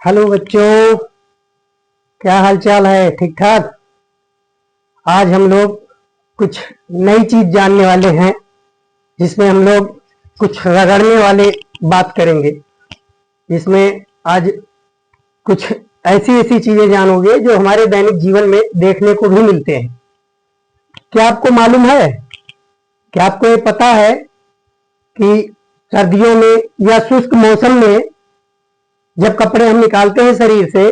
Hello बच्चों, क्या हाल चाल है? ठीक ठाक। आज हम लोग कुछ नई चीज जानने वाले हैं, जिसमें हम लोग कुछ रगड़ने वाले बात करेंगे। जिसमें आज कुछ ऐसी ऐसी चीजें जानोगे जो हमारे दैनिक जीवन में देखने को भी मिलते हैं। क्या आपको मालूम है, क्या आपको ये पता है कि सर्दियों में या शुष्क मौसम में जब कपड़े हम निकालते हैं शरीर से,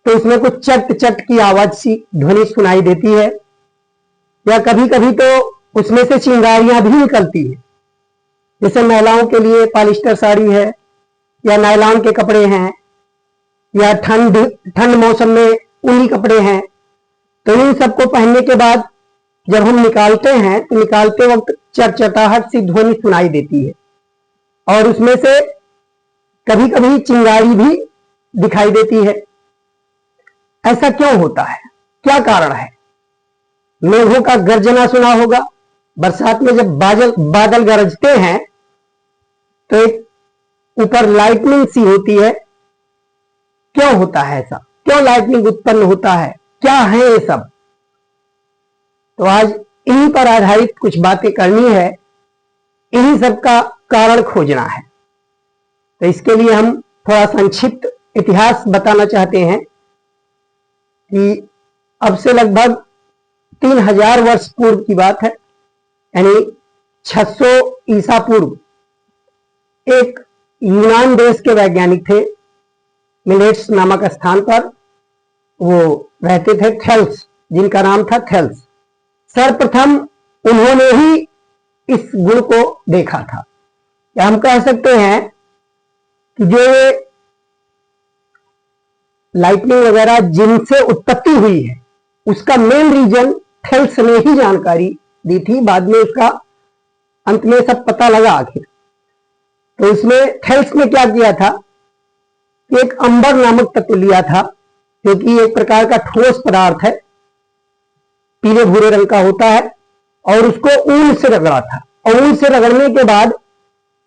तो उसमें कुछ चट चट की आवाज सी ध्वनि सुनाई देती है, या कभी कभी तो उसमें से चिंगारियां भी निकलती है। जैसे महिलाओं के लिए पॉलिस्टर साड़ी है, या नायलॉन के कपड़े हैं, या ठंड मौसम में ऊनी कपड़े हैं। तो इन सबको पहनने के बाद जब हम निकालते हैं तो निकालते वक्त चटचटाहट सी ध्वनि सुनाई देती है, और उसमें से कभी कभी चिंगारी भी दिखाई देती है। ऐसा क्यों होता है? क्या कारण है? मेघों का गर्जना सुना होगा। बरसात में जब बादल गरजते हैं तो एक ऊपर लाइटनिंग सी होती है। क्यों होता है ऐसा? क्यों लाइटनिंग उत्पन्न होता है? क्या है ये सब? तो आज इन्हीं पर आधारित कुछ बातें करनी है, इन्हीं सब का कारण खोजना है। तो इसके लिए हम थोड़ा संक्षिप्त इतिहास बताना चाहते हैं कि अब से लगभग 3000 वर्ष पूर्व की बात है, यानी 600 ईसा पूर्व एक यूनान देश के वैज्ञानिक थे। मिलेट्स नामक स्थान पर वो रहते थे, थेल्स, जिनका नाम था थेल्स। सर्वप्रथम उन्होंने ही इस गुण को देखा था। या हम कह सकते हैं कि जो लाइटनिंग वगैरह जिनसे उत्पत्ति हुई है, उसका मेन रीजन थेल्स ने ही जानकारी दी थी। बाद में उसका अंत में सब पता लगा आखिर। तो इसमें थेल्स ने क्या किया था कि एक अंबर नामक तत्व लिया था, जो कि एक प्रकार का ठोस पदार्थ है, पीले भूरे रंग का होता है, और उसको ऊन से रगड़ा था। और ऊन से रगड़ने के बाद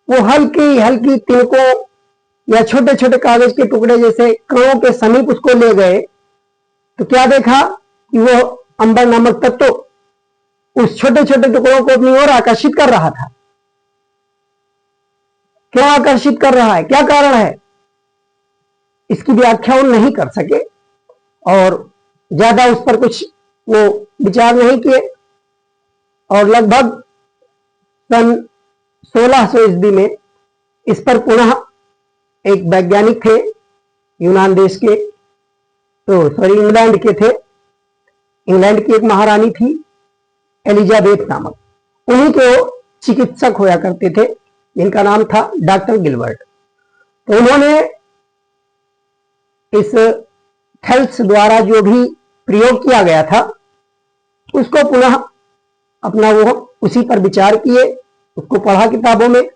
वो हल्की हल्की तिनकों या छोटे छोटे कागज के टुकड़े जैसे कणों के समीप उसको ले गए, तो क्या देखा कि वो अंबर नामक तत्व उस छोटे छोटे टुकड़ों को अपनी ओर आकर्षित कर रहा था। क्यों आकर्षित कर रहा है? क्या कारण है? इसकी व्याख्या वो नहीं कर सके, और ज्यादा उस पर कुछ वो विचार नहीं किए। और लगभग सन 1600 ईस्वी में इस पर पुनः एक वैज्ञानिक थे, यूनान देश के, तो सॉरी इंग्लैंड के थे। इंग्लैंड की एक महारानी थी, एलिजाबेथ नामक। उन्हीं को चिकित्सक होया करते थे, जिनका नाम था डॉक्टर गिलबर्ट। तो उन्होंने इस थेल्स द्वारा जो भी प्रयोग किया गया था, उसको पुनः अपना वो उसी पर विचार किए, उसको पढ़ा किताबों में,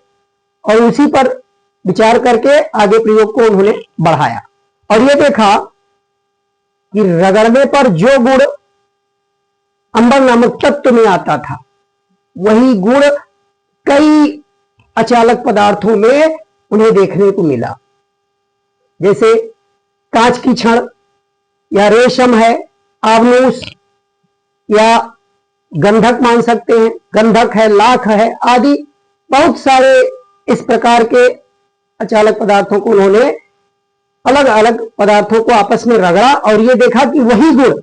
और उसी पर विचार करके आगे प्रयोग को उन्होंने बढ़ाया। और ये देखा कि रगड़ने पर जो गुण अंबर नामक तत्व में आता था, वही गुण कई अचालक पदार्थों में उन्हें देखने को मिला। जैसे कांच की छड़, या रेशम है, आवनूस, या गंधक मान सकते हैं, गंधक है, लाख है, आदि बहुत सारे इस प्रकार के अचालक पदार्थों को उन्होंने अलग अलग पदार्थों को आपस में रगड़ा, और ये देखा कि वही गुण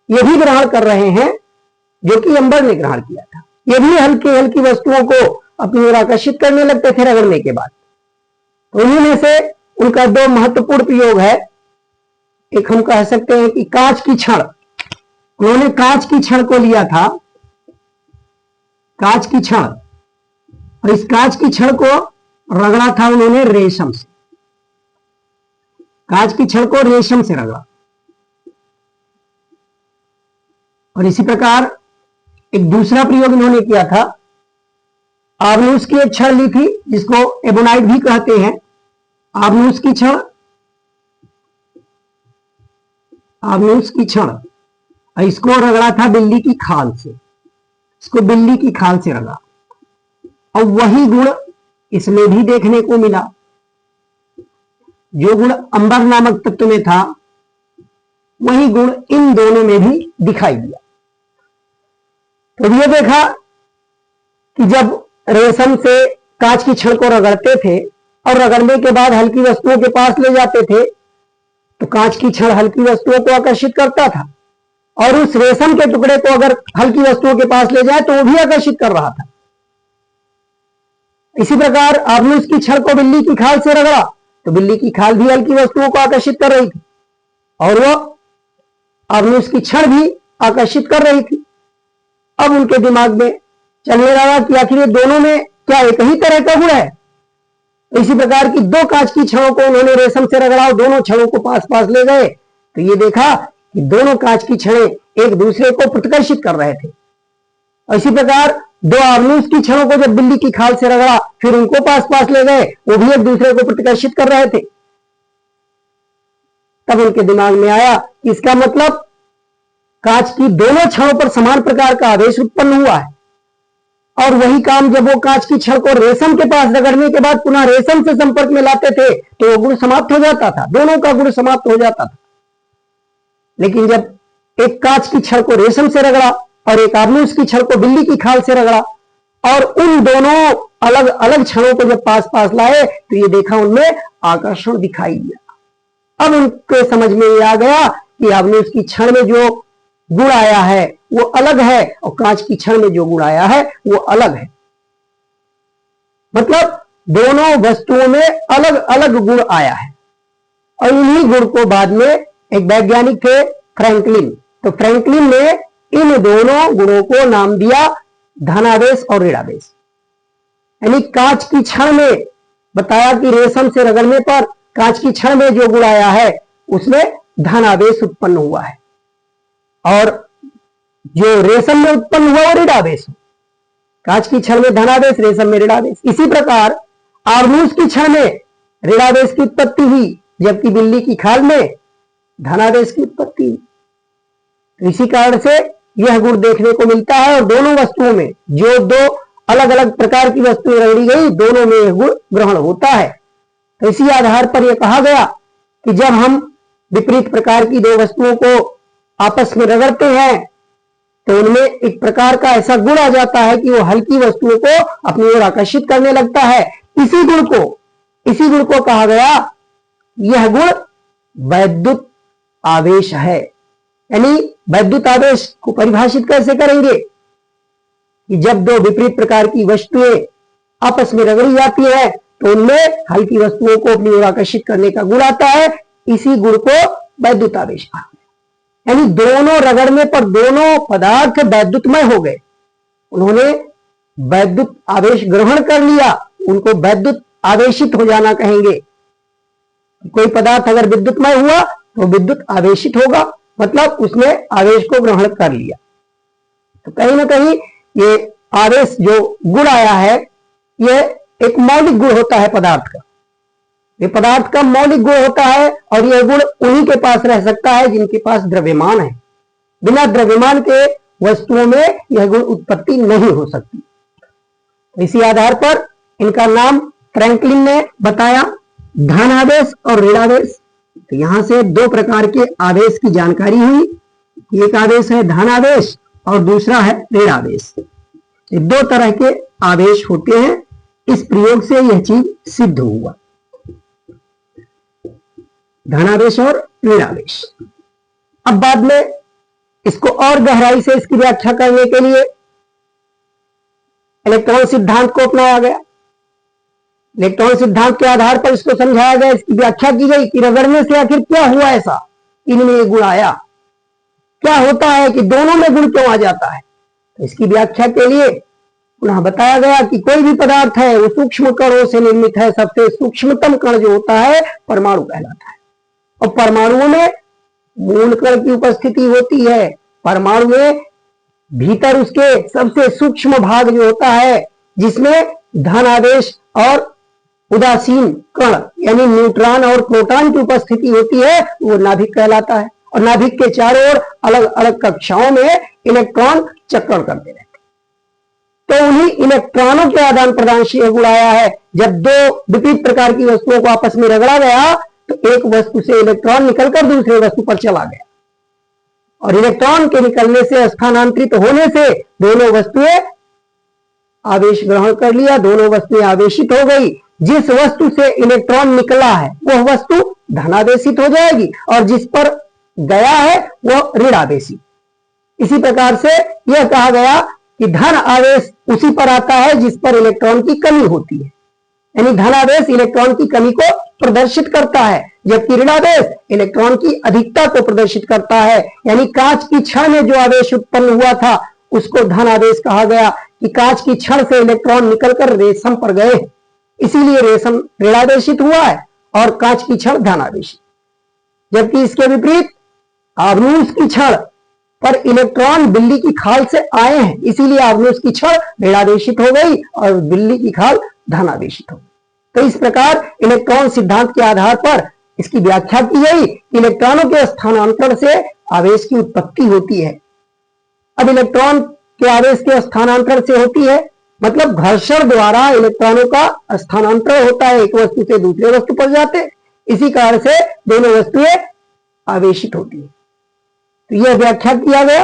ये भी ग्रहण कर रहे हैं जो कि अंबर ने ग्रहण किया था। ये भी हल्की हल्की वस्तुओं को अपनी ओर आकर्षित करने लगते थे रगड़ने के बाद। तो उन्हीं में से उनका दो महत्वपूर्ण प्रयोग है। एक हम कह सकते हैं कि कांच की छड़। उन्होंने कांच की छड़ को लिया था, कांच की छड़, और इस कांच की छड़ को रगड़ा था उन्होंने रेशम से। कांच की छड़ को रेशम से रगड़ा। और इसी प्रकार एक दूसरा प्रयोग इन्होंने किया था। आवनूस की एक छड़ ली थी, जिसको एबोनाइट भी कहते हैं। आवनूस की छड़, आवनूस की छड़, और इसको रगड़ा था बिल्ली की खाल से। इसको बिल्ली की खाल से रगड़ा, और वही गुण इसमें भी देखने को मिला। जो गुण अंबर नामक तत्व में था वही गुण इन दोनों में भी दिखाई दिया। तो ये देखा कि जब रेशम से कांच की छड़ को रगड़ते थे और रगड़ने के बाद हल्की वस्तुओं के पास ले जाते थे तो कांच की छड़ हल्की वस्तुओं को आकर्षित करता था, और उस रेशम के टुकड़े को अगर हल्की वस्तुओं के पास ले जाए तो वो भी आकर्षित कर रहा था। इसी प्रकार आपने उसकी छड़ को बिल्ली की खाल से रगड़ा तो बिल्ली की खाल भी हल्की वस्तुओं को आकर्षित कर रही थी और वो आपने उसकी छड़ भी आकर्षित कर रही थी। अब उनके दिमाग में चलने लगा कि आखिर ये दोनों में क्या एक ही तरह का गुण है। इसी प्रकार की दो कांच की छड़ों को उन्होंने रेशम से रगड़ा, दोनों छड़ों को पास पास ले गए तो ये देखा कि दोनों कांच की छड़ें एक दूसरे को प्रतिकर्षित कर रहे थे। इसी प्रकार दो आर्नूस की छड़ों को जब बिल्ली की खाल से रगड़ा फिर उनको पास पास ले गए, वो भी एक दूसरे को प्रतिकर्षित कर रहे थे। तब उनके दिमाग में आया कि इसका मतलब कांच की दोनों छड़ों पर समान प्रकार का आवेश उत्पन्न हुआ है, और वही काम जब वो कांच की छड़ को रेशम के पास रगड़ने के बाद पुनः रेशम से संपर्क में लाते थे तो वो गुण समाप्त हो जाता था, दोनों का गुण समाप्त हो जाता था। लेकिन जब एक कांच की छड़ को रेशम से रगड़ा और एक आर्नूस की छड़ को बिल्ली की खाल से रगड़ा और उन दोनों अलग अलग छड़ों को जब पास पास लाए तो ये देखा उनमें आकर्षण दिखाई दिया। अब उनके समझ में ये आ गया कि आर्नूस की छड़ में जो गुण आया है वो अलग है और कांच की छड़ में जो गुण आया है वो अलग है। मतलब दोनों वस्तुओं में अलग अलग गुण आया है। और इन्हीं गुण को बाद में एक वैज्ञानिक थे फ्रैंकलिन, तो फ्रैंकलिन ने इन दोनों गुणों को नाम दिया धनावेश और ऋणावेश। यानी कांच की छड़ में बताया कि रेशम से रगड़ने पर कांच की छड़ में जो गुण आया है उसमें धनावेश उत्पन्न हुआ है, और जो रेशम में उत्पन्न हुआ वो ऋणावेश। कांच की छड़ में धनावेश, रेशम में ऋणावेश। इसी प्रकार आर्नूस की छड़ में ऋणावेश की उत्पत्ति हुई जबकि बिल्ली की खाल में धनावेश की उत्पत्ति हुई। तो इसी कारण से यह गुण देखने को मिलता है, और दोनों वस्तुओं में जो दो अलग अलग प्रकार की वस्तुएं रगड़ी गई दोनों में यह गुण ग्रहण होता है। तो इसी आधार पर यह कहा गया कि जब हम विपरीत प्रकार की दो वस्तुओं को आपस में रगड़ते हैं तो उनमें एक प्रकार का ऐसा गुण आ जाता है कि वो हल्की वस्तुओं को अपनी ओर आकर्षित करने लगता है। इसी गुण को कहा गया, यह गुण वैद्युत आवेश है। यानी वैद्युत आवेश को परिभाषित कैसे करेंगे कि जब दो विपरीत प्रकार की वस्तुएं आपस में रगड़ी जाती है तो उनमें हल्की वस्तुओं को अपनी ओर आकर्षित करने का गुण आता है। इसी गुण को वैद्युत आवेश कहा। यानी दोनों रगड़ने पर दोनों पदार्थ वैद्युतमय हो गए, उन्होंने वैद्युत आवेश ग्रहण कर लिया, उनको वैद्युत आवेशित हो जाना कहेंगे। कोई पदार्थ अगर विद्युतमय हुआ तो विद्युत आवेशित होगा, मतलब उसने आवेश को ग्रहण कर लिया। तो कहीं ना कहीं ये आवेश जो गुण आया है यह एक मौलिक गुण होता है पदार्थ का। ये पदार्थ का मौलिक गुण होता है और यह गुण उन्हीं के पास रह सकता है जिनके पास द्रव्यमान है। बिना द्रव्यमान के वस्तुओं में यह गुण उत्पत्ति नहीं हो सकती। इसी आधार पर इनका नाम फ्रैंकलिन ने बताया धनावेश और ऋणावेश। तो यहां से दो प्रकार के आवेश की जानकारी हुई। एक आवेश है धनावेश और दूसरा है ऋणावेश। ये दो तरह के आवेश होते हैं। इस प्रयोग से यह चीज सिद्ध हुआ, धनावेश और ऋणावेश। अब बाद में इसको और गहराई से इसकी व्याख्या करने के लिए इलेक्ट्रॉन सिद्धांत को अपनाया गया। इलेक्ट्रॉन सिद्धांत के आधार पर इसको समझाया गया, इसकी व्याख्या की गई कि रगड़ने से आखिर क्या हुआ, ऐसा इनमें ये गुण आया, क्या होता है कि दोनों में गुण क्यों आ जाता है। तो इसकी व्याख्या के लिए पुनः बताया गया कि कोई भी पदार्थ है वो सूक्ष्म कणों से निर्मित है। सबसे सूक्ष्मतम कण जो होता है परमाणु कहलाता है, और परमाणुओं में मूल कण की उपस्थिति होती है। परमाणु में भीतर उसके सबसे सूक्ष्म भाग जो होता है जिसमें धन आवेश और उदासीन कण यानी न्यूट्रॉन और प्रोटॉन की उपस्थिति होती है, वो नाभिक कहलाता है। और नाभिक के चारों ओर अलग अलग कक्षाओं में इलेक्ट्रॉन चक्रण करते रहते। तो उन्हीं इलेक्ट्रॉनों के आदान प्रदान से गुण आया है। जब दो विपरीत प्रकार की वस्तुओं को आपस में रगड़ा गया तो एक वस्तु से इलेक्ट्रॉन निकलकर दूसरे वस्तु पर चला गया, और इलेक्ट्रॉन के निकलने से, स्थानांतरित होने से दोनों वस्तुएं आवेश ग्रहण कर लिया, दोनों वस्तुएं आवेशित हो गई। जिस वस्तु से इलेक्ट्रॉन निकला है वह वस्तु धनावेशित हो जाएगी, और जिस पर गया है वह ऋणावेशित। इसी प्रकार से यह कहा गया कि धन आवेश उसी पर आता है जिस पर इलेक्ट्रॉन की कमी होती है, यानी धनावेश इलेक्ट्रॉन की कमी को प्रदर्शित करता है, जबकि ऋणावेश इलेक्ट्रॉन की अधिकता को प्रदर्शित करता है। यानी कांच की छड़ में जो आवेश उत्पन्न हुआ था उसको धन आवेश कहा गया, कि कांच की छड़ से इलेक्ट्रॉन निकलकर रेशम पर गए, इसीलिए रेशम ऋणावेशित हुआ है और कांच की छड़ धनावेशित। जबकि इसके विपरीत आव्यूह की छड़ पर इलेक्ट्रॉन बिल्ली की खाल से आए हैं, इसीलिए आव्यूह की छड़ ऋणावेशित हो गई और बिल्ली की खाल धनावेशित हो गई। तो इस प्रकार इलेक्ट्रॉन सिद्धांत के आधार पर इसकी व्याख्या की गई कि इलेक्ट्रॉनों के स्थानांतरण से आवेश की उत्पत्ति होती है। अब इलेक्ट्रॉन के आवेश के स्थानांतरण से होती है, मतलब घर्षण द्वारा इलेक्ट्रॉनों का स्थानांतरण होता है, एक वस्तु से दूसरे वस्तु पर जाते, इसी कारण से दोनों वस्तुएं आवेशित होती है। तो यह व्याख्या किया गया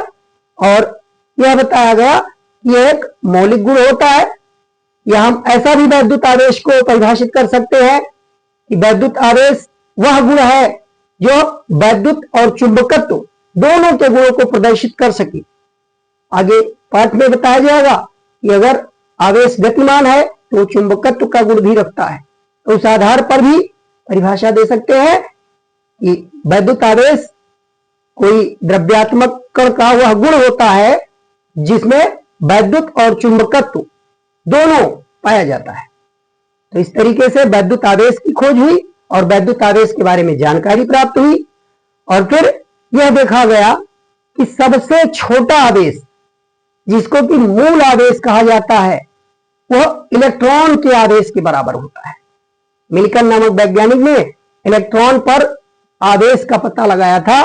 और यह बताया गया कि यह एक मौलिक गुण होता है, या हम ऐसा भी वैद्युत आवेश को परिभाषित कर सकते हैं कि वैद्युत आवेश वह गुण है जो वैद्युत और चुंबकत्व दोनों के गुणों को प्रदर्शित कर सके। आगे पाठ में बताया जाएगा कि अगर आवेश गतिमान है तो चुंबकत्व का गुण भी रखता है, तो उस आधार पर भी परिभाषा दे सकते हैं कि वैद्युत आवेश कोई द्रव्यात्मक कण का वह गुण होता है जिसमें वैद्युत और चुंबकत्व दोनों पाया जाता है। तो इस तरीके से वैद्युत आवेश की खोज हुई और वैद्युत आवेश के बारे में जानकारी प्राप्त हुई, और फिर यह देखा गया कि सबसे छोटा आवेश जिसको कि मूल आवेश कहा जाता है वह इलेक्ट्रॉन के आवेश के बराबर होता है। मिल्टन नामक वैज्ञानिक ने इलेक्ट्रॉन पर आवेश का पता लगाया था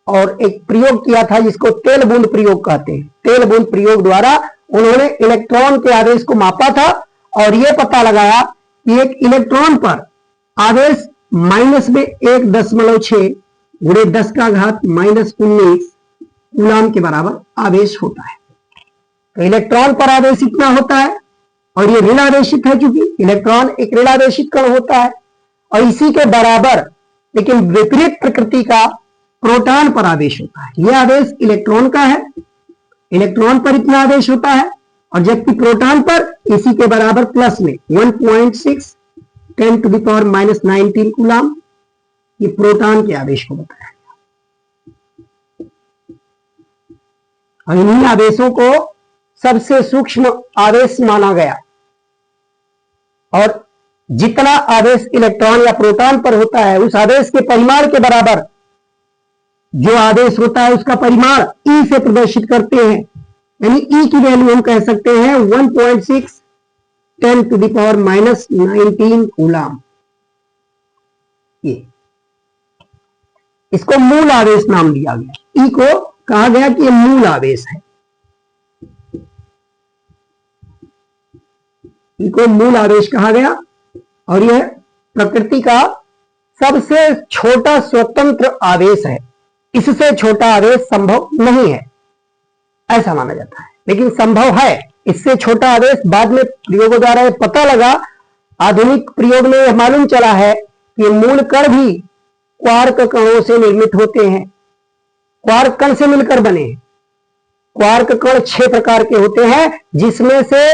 और एक प्रयोग किया था जिसको तेल बूंद प्रयोग कहते हैं। तेल बूंद प्रयोग द्वारा उन्होंने इलेक्ट्रॉन के आवेश को मापा था और यह पता लगाया कि एक इलेक्ट्रॉन पर आवेश माइनस में 1.6 गुणे 10 का घात -19 कूलम के बराबर आवेश होता है। तो इलेक्ट्रॉन पर आवेश इतना होता है और ये ऋणावेशित है, चूंकि इलेक्ट्रॉन एक ऋणावेशित कण होता है, और इसी के बराबर लेकिन विपरीत प्रकृति का प्रोटॉन पर आवेश होता है। यह आवेश इलेक्ट्रॉन का है, इलेक्ट्रॉन पर इतना आवेश होता है, और जबकि प्रोटॉन पर इसी के बराबर प्लस में 1.6 10⁻⁻19 कूलम, ये प्रोटॉन के आवेश को बताया गया। और इन्हीं आवेशों को सबसे सूक्ष्म आवेश माना गया, और जितना आवेश इलेक्ट्रॉन या प्रोटॉन पर होता है उस आवेश के परिमाण के बराबर जो आवेश होता है उसका परिमाण ई से प्रदर्शित करते हैं। यानी ई की वैल्यू हम कह सकते हैं 1.6 10⁻⁻19 कूलम। ये इसको मूल आवेश नाम दिया गया। ई को कहा गया कि ये मूल आवेश है, ई को मूल आवेश कहा गया, और यह प्रकृति का सबसे छोटा स्वतंत्र आवेश है। इससे छोटा आवेश संभव नहीं है ऐसा माना जाता है, लेकिन संभव है। इससे छोटा आवेश बाद में प्रयोगों द्वारा पता लगा, आधुनिक प्रयोग में यह मालूम चला है कि मूल कण भी क्वार्क कणों से निर्मित होते हैं, क्वार्क कण से मिलकर बने हैं। क्वार्क कण 6 प्रकार के होते हैं, जिसमें से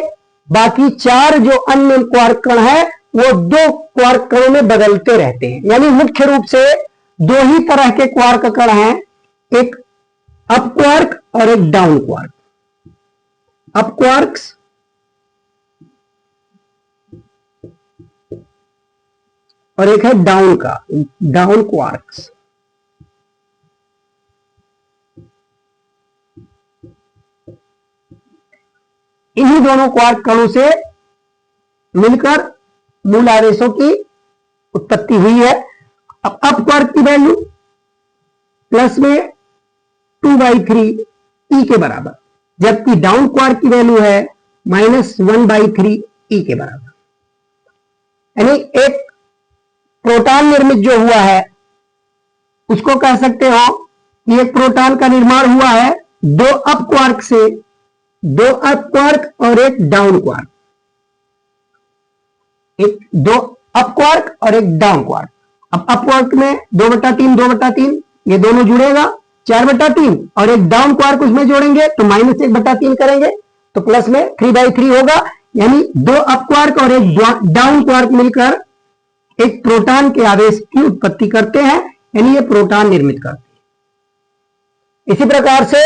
बाकी 4 जो अन्य क्वार्क कण है वो 2 क्वार्क कणों में बदलते रहते हैं। यानी मुख्य रूप से 2 ही तरह के क्वार्क कण हैं, एक अप क्वार्क और एक डाउन क्वार्क। अप क्वार्क्स और एक है डाउन क्वार्क्स। इन्हीं दोनों क्वार्क कणों से मिलकर मूल आवेशों की उत्पत्ति हुई है। अब अप क्वार्क की वैल्यू प्लस में 2/3 ई के बराबर, जबकि डाउन क्वार्क की वैल्यू है -1/3 ई के बराबर। यानी एक प्रोटॉन निर्मित जो हुआ है उसको कह सकते हो कि एक प्रोटॉन का निर्माण हुआ है दो अप क्वार्क से, दो अप क्वार्क और एक डाउन क्वार्क, एक दो अप क्वार्क और एक डाउन क्वार्क। अब अप क्वार्क में 2/3 2/3 ये दोनों जुड़ेगा 4/3 और एक डाउन क्वार्क उसमें जोड़ेंगे तो -1/3 करेंगे तो प्लस में 3/3 होगा। यानी दो अप क्वार्क और एक डाउन क्वार्क मिलकर एक प्रोटॉन के आवेश की उत्पत्ति करते हैं, यानी ये प्रोटॉन निर्मित करते हैं। इसी प्रकार से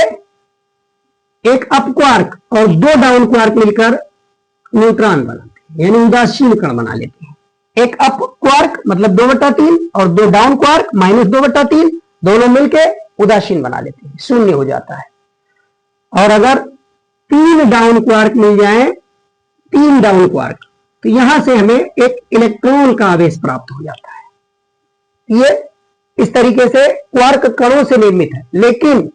एक अप क्वार्क और दो डाउन क्वार्क मिलकर न्यूट्रॉन बनाते हैं, यानी उदासीन कण बना लेते हैं। एक अप क्वार्क मतलब 2/3 और दो डाउन क्वार्क -2/3 दोनों मिलकर उदासीन बना लेते हैं, शून्य हो जाता है। और अगर 3 डाउन क्वार्क मिल जाए, 3 डाउन क्वार्क, तो यहां से हमें एक इलेक्ट्रॉन का आवेश प्राप्त हो जाता है। ये इस तरीके से क्वार्क कणों से निर्मित है, लेकिन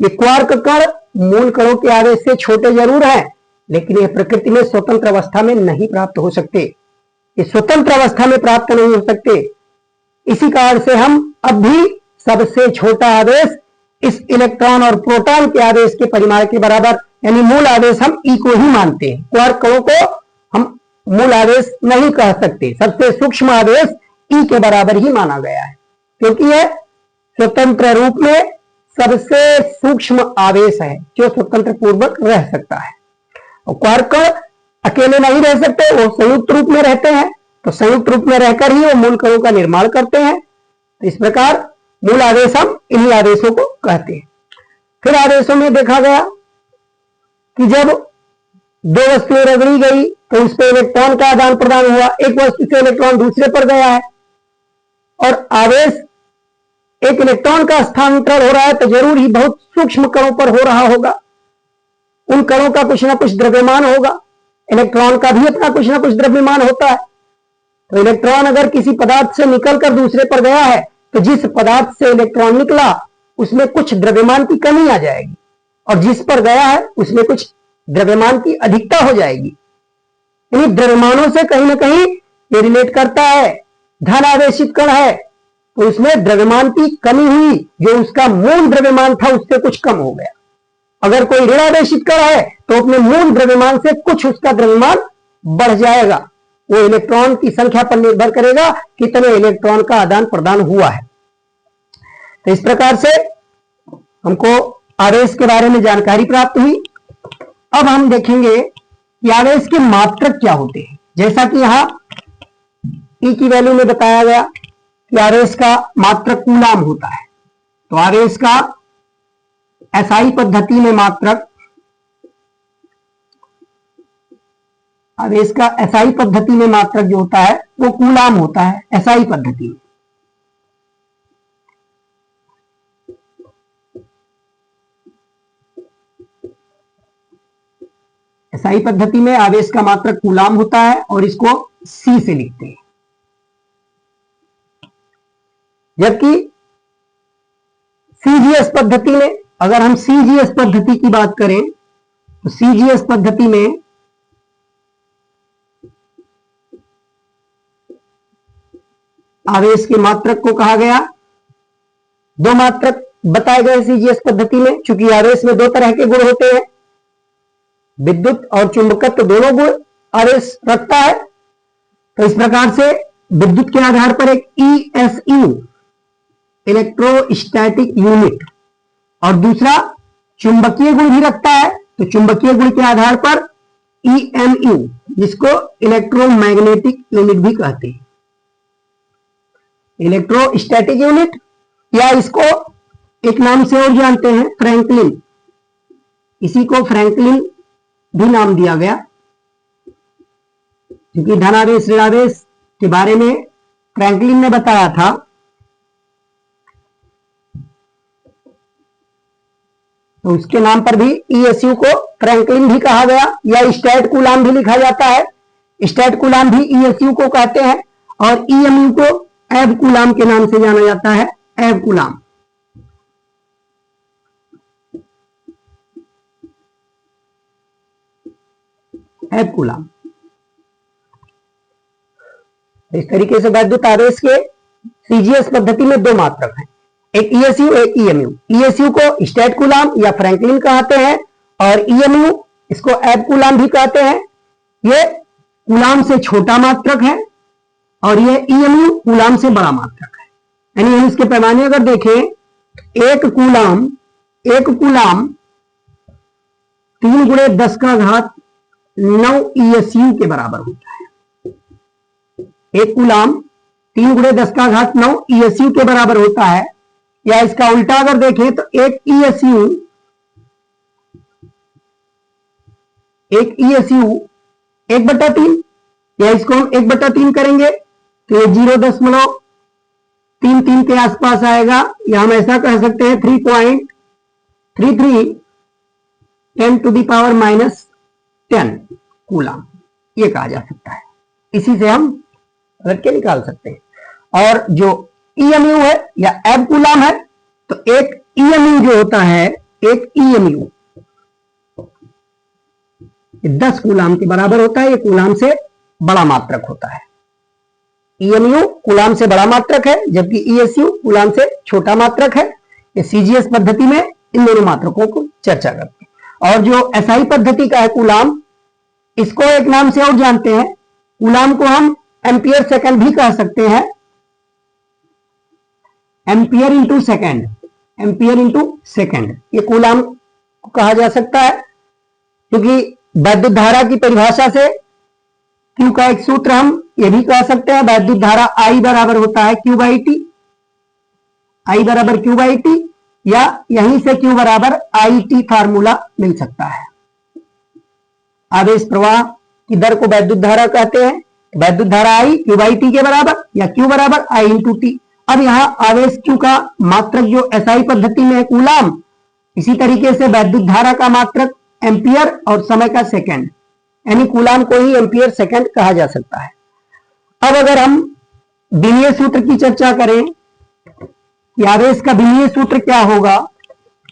ये क्वार्क कण मूल कणों के आवेश से छोटे जरूर हैं, लेकिन ये प्रकृति में स्वतंत्र अवस्था में नहीं प्राप्त हो सकते, ये स्वतंत्र अवस्था में प्राप्त नहीं हो सकते। इसी कारण से हम अब भी सबसे छोटा आवेश इस इलेक्ट्रॉन और प्रोटॉन के आवेश के परिमाण के बराबर, यानी मूल आवेश हम ई को ही मानते हैं। क्वार्क कणों को हम मूल आवेश नहीं कह सकते, सबसे सूक्ष्म आवेश ई के बराबर ही माना गया है, क्योंकि यह स्वतंत्र रूप में सबसे सूक्ष्म आवेश है जो स्वतंत्र पूर्वक रह सकता है। और क्वार्क कण अकेले नहीं रह सकते, वो संयुक्त रूप में रहते हैं, तो संयुक्त रूप में रहकर ही वो मूल कणों का निर्माण करते हैं। तो इस प्रकार मूल आवेश हम इन्हीं आवेशों को कहते हैं। फिर आवेशों में देखा गया कि जब दो वस्तुएं रगड़ी गई तो उस पर इलेक्ट्रॉन का आदान प्रदान हुआ, एक वस्तु से इलेक्ट्रॉन दूसरे पर गया है और आवेश एक इलेक्ट्रॉन का स्थानांतरण हो रहा है तो जरूर ही बहुत सूक्ष्म कणों पर हो रहा होगा। उन कणों का कुछ ना कुछ द्रव्यमान होगा, इलेक्ट्रॉन का भी अपना कुछ ना कुछ द्रव्यमान होता है। तो इलेक्ट्रॉन अगर किसी पदार्थ से निकलकर दूसरे पर गया है तो जिस पदार्थ से इलेक्ट्रॉन निकला उसमें कुछ द्रव्यमान की कमी आ जाएगी, और जिस पर गया है उसमें कुछ द्रव्यमान की अधिकता हो जाएगी। इन द्रव्यमानों से कहीं ना कहीं ये रिलेट करता है। धन आवेशित कण है तो उसमें द्रव्यमान की कमी हुई, जो उसका मूल द्रव्यमान था उससे कुछ कम हो गया। अगर कोई ऋण आवेशित कण है तो अपने मूल द्रव्यमान से कुछ उसका द्रव्यमान बढ़ जाएगा। वो इलेक्ट्रॉन की संख्या पर निर्भर करेगा कितने इलेक्ट्रॉन का आदान प्रदान हुआ है। तो इस प्रकार से हमको आवेश के बारे में जानकारी प्राप्त हुई। अब हम देखेंगे कि आवेश के मात्रक क्या होते हैं। जैसा कि यहां ई की वैल्यू में बताया गया कि आवेश का मात्रक कूलाम होता है, तो आवेश का एसआई पद्धति में मात्रक, आवेश का एसआई पद्धति में मात्रक जो होता है वो कूलाम होता है। एसआई पद्धति में एसआई पद्धति में आवेश का मात्रक कूलाम होता है और इसको सी से लिखते हैं। जबकि सीजीएस पद्धति में, अगर हम सीजीएस पद्धति की बात करें तो सीजीएस पद्धति में आवेश के मात्रक को कहा गया, दो मात्रक बताए गए सीजीएस पद्धति में। चूंकि आवेश में दो तरह के गुण होते हैं, विद्युत और चुंबकत्व दोनों गुण आवेश रखता है। तो इस प्रकार से विद्युत के आधार पर एक ईएसयू, इलेक्ट्रोस्टैटिक यूनिट, और दूसरा चुंबकीय गुण भी रखता है, तो चुंबकीय गुण के आधार पर ईएमयू, जिसको इलेक्ट्रोमैग्नेटिक यूनिट भी कहते हैं। इलेक्ट्रोस्टैटिक यूनिट, या इसको एक नाम से और जानते हैं फ्रैंकलिन, इसी को फ्रैंकलिन भी नाम दिया गया, क्योंकि धनावेश ऋणावेश के बारे में फ्रैंकलिन ने बताया था। तो उसके नाम पर भी ईएसयू को फ्रैंकलिन भी कहा गया, या स्टैट कूलाम भी लिखा जाता है। स्टैट कूलाम भी ईएसयू को कहते हैं, और ईएमयू को एब कूलाम के नाम से जाना जाता है। एब कूलाम, एब कूलाम। इस तरीके से वैद्युत आवेश के सीजीएस पद्धति में दो मात्रक हैं, एक ईएसयू एक ईएमयू। ईएसयू को स्टेट कूलाम या फ्रैंकलिन कहते हैं और ईएमयू इसको एब कूलाम भी कहते हैं। ये कूलाम से छोटा मात्रक है और ये ईएमयू कूलाम से बड़ा मात्रक है। यानी हम इसके पैमाने अगर देखें, एक कूलाम 3 × 10⁻9 ईएसयू के बराबर होता है। एक कूलाम 3 × 10⁻9 ईएसयू के बराबर होता है। या इसका उल्टा अगर देखें तो एक ईएसयू 1/3, या इसको हम 1/3 करेंगे तो ये 0.33 के आसपास आएगा, या हम ऐसा कह सकते हैं 3.33 10⁻−10 कूलाम, ये कहा जा सकता है। इसी से हम रट के निकाल सकते हैं। और जो ईएमयू है या एब कूलाम है, तो एक ईएमयू जो होता है, एक ईएमयू 10 कूलाम के बराबर होता है। ये कूलाम से बड़ा मात्रक होता है। ईएमयू कूलाम से बड़ा मात्रक है, जबकि ईएसयू कूलाम से छोटा मात्रक है। ये सीजीएस पद्धति में इन दोनों मात्रकों को चर्चा करते हैं। और जो एसआई पद्धति का है कूलाम, इसको एक नाम से और जानते हैं। कूलाम को हम एम्पियर सेकंड भी कह सकते हैं, एम्पियर इंटू सेकंड ये कूलाम को कहा जा सकता है। क्योंकि वैद्युत धारा की परिभाषा से क्यू का एक सूत्र हम ये भी कह सकते हैं, वैद्युत धारा I बराबर होता है Q/T, I बराबर Q/T, या यहीं से Q बराबर IT फार्मूला मिल सकता है। आवेश प्रवाह की दर को वैद्युत धारा कहते हैं। वैद्युत धारा I Q/T के बराबर, या Q बराबर I × T। अब यहां आवेश Q का मात्रक जो एसआई पद्धति में है कूलाम, इसी तरीके से वैद्युत धारा का मात्रक एम्पियर और समय का सेकंड, यानी कूलाम को ही एम्पियर सेकंड कहा जा सकता है। अब अगर हम विमीय सूत्र की चर्चा करें कि आवेश का विमीय सूत्र क्या होगा,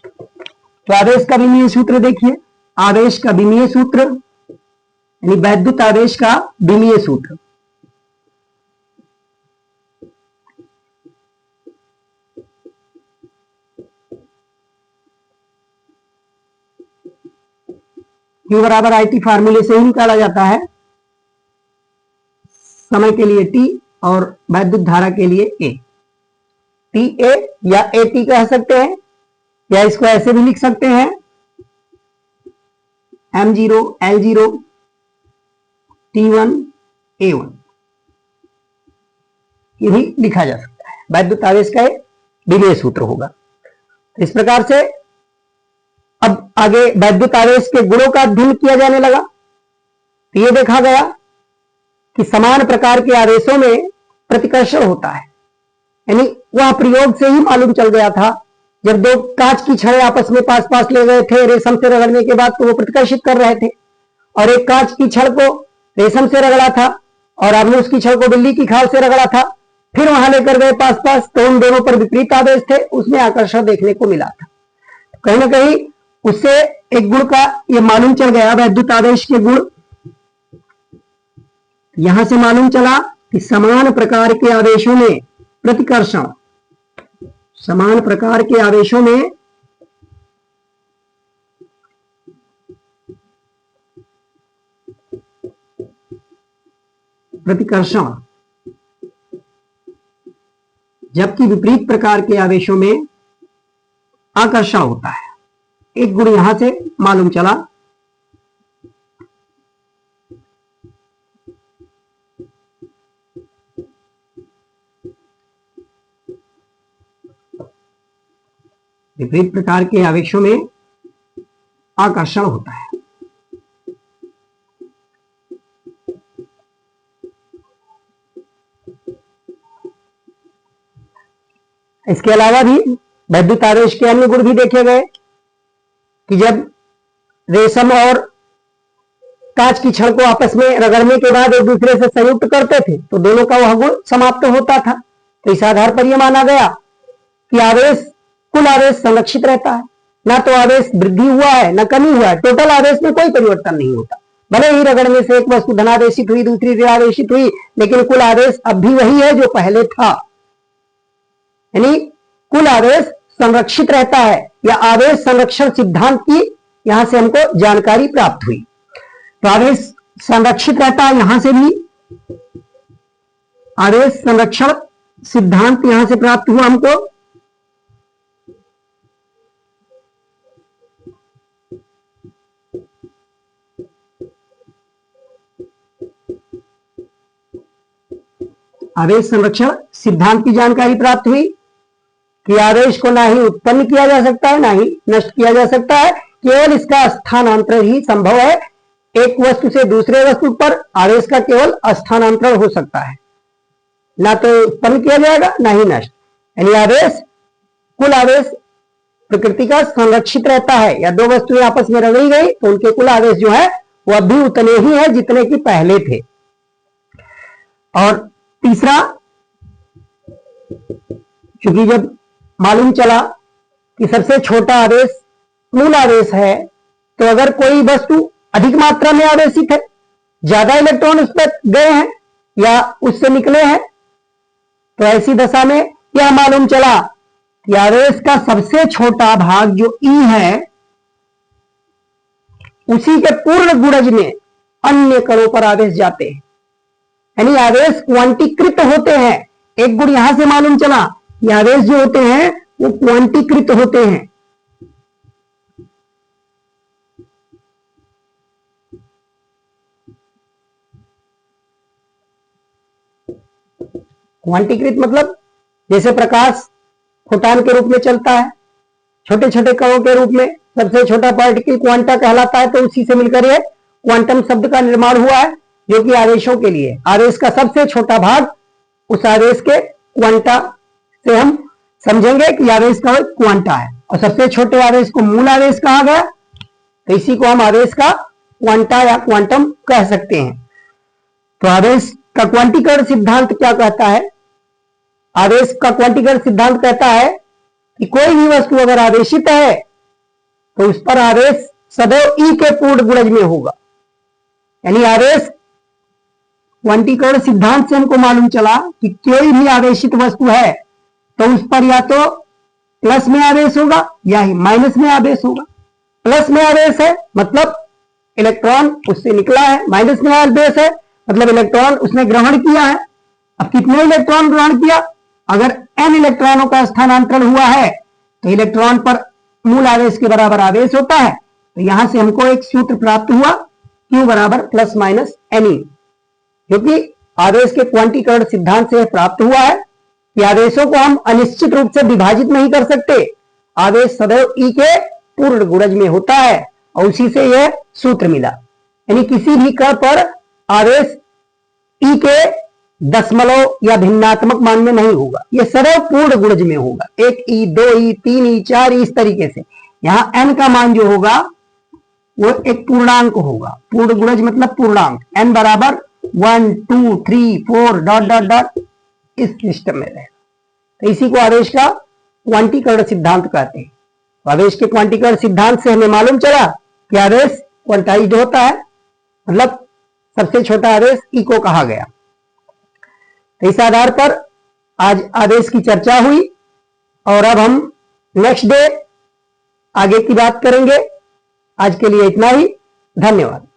तो आवेश का विमीय सूत्र देखिए, आवेश का विमीय सूत्र यानी वैद्युत आवेश का विमीय सूत्र Q बराबर IT फार्मूले से ही निकाला जाता है। समय के लिए T और वैद्युत धारा के लिए A, TA या AT कह सकते हैं, या इसको ऐसे भी लिख सकते हैं M0 L0 T1 A1, ये भी लिखा जा सकता है। वैद्युत आवेश का एक विमीय सूत्र होगा। इस प्रकार से अब आगे वैद्युत आवेश के गुणों का अध्ययन किया जाने लगा। तो ये देखा गया कि समान प्रकार के आवेशों में प्रतिकर्षण होता है। यानी वह प्रयोग से ही मालूम चल गया था, जब दो कांच की छड़ें आपस में पास पास ले गए थे रेशम से रगड़ने के बाद, तो वो प्रतिकर्षित कर रहे थे। और एक कांच की छड़ को रेशम से रगड़ा था और आपने उसकी छड़ को बिल्ली की खाल से रगड़ा था, फिर वहां लेकर गए पास पास, तो उन दोनों पर विपरीत आवेश थे, उसमें आकर्षण देखने को मिला था। कहीं ना कहीं उससे एक गुण का ये मालूम चल गया, वैद्युत आवेश के गुण। यहां से मालूम चला कि समान प्रकार के आवेशों में प्रतिकर्षण, समान प्रकार के आवेशों में प्रतिकर्षण, जबकि विपरीत प्रकार के आवेशों में आकर्षण होता है। एक गुण यहां से मालूम चला। विपरीत प्रकार के आवेशों में आकर्षण होता है। इसके अलावा भी वैद्युत आवेश के अन्य गुण भी देखे गए कि जब रेशम और कांच की छड़ को आपस में रगड़ने के बाद एक दूसरे से संयुक्त करते थे, तो दोनों का वह गुण समाप्त होता था। तो इस आधार पर यह माना गया कि आवेश, कुल आवेश संरक्षित रहता है, ना तो आवेश वृद्धि हुआ है ना कमी हुआ है, टोटल आवेश में कोई परिवर्तन नहीं होता, भले ही रगड़ने से एक वस्तु धनादेशित हुई, दूसरी ऋणादेशित हुई, लेकिन कुल आदेश अब भी वही है जो पहले था। यानी कुल आदेश संरक्षित रहता है, या आदेश संरक्षण सिद्धांत की यहां से हमको जानकारी प्राप्त हुई। तो आदेश संरक्षित रहता है, यहां से भी आदेश संरक्षण सिद्धांत यहां से प्राप्त हुआ हमको। आदेश संरक्षण सिद्धांत की जानकारी प्राप्त हुई कि आदेश को ना ही उत्पन्न किया जा सकता है, ना ही नष्ट किया जा सकता है, केवल इसका स्थानांतरण ही संभव है। एक वस्तु से दूसरे वस्तु पर आदेश का केवल स्थानांतरण हो सकता है, ना तो उत्पन्न किया जाएगा ना ही नष्ट। यानी आदेश, कुल आदेश प्रकृति का संरक्षित रहता है, या दो वस्तुएं आपस में रगड़ी गई तो उनके कुल आदेश जो है वह भी उतने ही है जितने कि पहले थे। और तीसरा, क्योंकि जब मालूम चला कि सबसे छोटा आदेश मूल आदेश है, तो अगर कोई वस्तु अधिक मात्रा में आवेशित है, ज्यादा इलेक्ट्रॉन उस पर गए हैं या उससे निकले हैं, तो ऐसी दशा में यह मालूम चला कि आवेश का सबसे छोटा भाग जो ई है, उसी के पूर्ण गुणज में अन्य कणों पर आवेश जाते हैं। यानी आवेश क्वांटीकृत होते हैं। एक गुण यहां से मालूम चला कि आवेश जो होते हैं वो क्वांटीकृत होते हैं। क्वांटीकृत मतलब जैसे प्रकाश फोटॉन के रूप में चलता है, छोटे छोटे कणों के रूप में, सबसे छोटा पार्टिकल क्वांटा कहलाता है, तो उसी से मिलकर ये क्वांटम शब्द का निर्माण हुआ है, जो कि आवेशों के लिए। आवेश का सबसे छोटा भाग, उस आवेश के क्वांटा से हम समझेंगे कि आवेश का क्वांटा है, और सबसे छोटे आवेश को मूल आवेश कहा गया, तो इसी को हम आवेश का क्वांटा या क्वांटम कह सकते हैं। तो आवेश का क्वांटीकरण सिद्धांत क्या कहता है? आवेश का क्वांटीकरण सिद्धांत कहता है कि कोई भी वस्तु अगर आवेशित है तो उस पर आवेश सदैव ई के पूर्ण गुणज में होगा। यानी आवेश क्वांटीकरण सिद्धांत से हमको मालूम चला कि कोई भी आवेशित वस्तु है तो उस पर या तो प्लस में आवेश होगा या ही माइनस में आवेश होगा। प्लस में आवेश है मतलब इलेक्ट्रॉन उससे निकला है, माइनस में आवेश है मतलब इलेक्ट्रॉन उसने ग्रहण किया है। अब कितने इलेक्ट्रॉन ग्रहण किया? अगर n इलेक्ट्रॉनों का स्थानांतरण हुआ है तो इलेक्ट्रॉन पर मूल आवेश के बराबर आवेश होता है। तो यहां से हमको एक सूत्र प्राप्त हुआ, Q बराबर प्लस माइनस Ne, क्योंकि आवेश के क्वांटीकरण सिद्धांत से प्राप्त हुआ है कि आवेशों को हम अनिश्चित रूप से विभाजित नहीं कर सकते। आवेश सदैव ई के पूर्ण गुणज में होता है, और उसी से यह सूत्र मिला। यानी किसी भी कण पर आवेश ई के दशमलव या भिन्नात्मक मान में नहीं होगा, यह सदैव पूर्ण गुणज में होगा। 1e, 2e, 3e, 4e, इस तरीके से। यहां n का मान जो होगा वो एक पूर्णांक होगा। पूर्ण गुणज मतलब पूर्णांक। n बराबर 1, 2, 3, 4 डॉट डॉट डॉट इस सिस्टम में रहेगा। तो इसी को आवेश का क्वांटीकरण सिद्धांत कहते हैं। तो आवेश के क्वांटीकरण सिद्धांत से हमें मालूम चला कि आवेश क्वांटाइज्ड होता है, मतलब सबसे छोटा आवेश ई को कहा गया। तो इस आधार पर आज आदेश की चर्चा हुई, और अब हम नेक्स्ट डे आगे की बात करेंगे। आज के लिए इतना ही। धन्यवाद।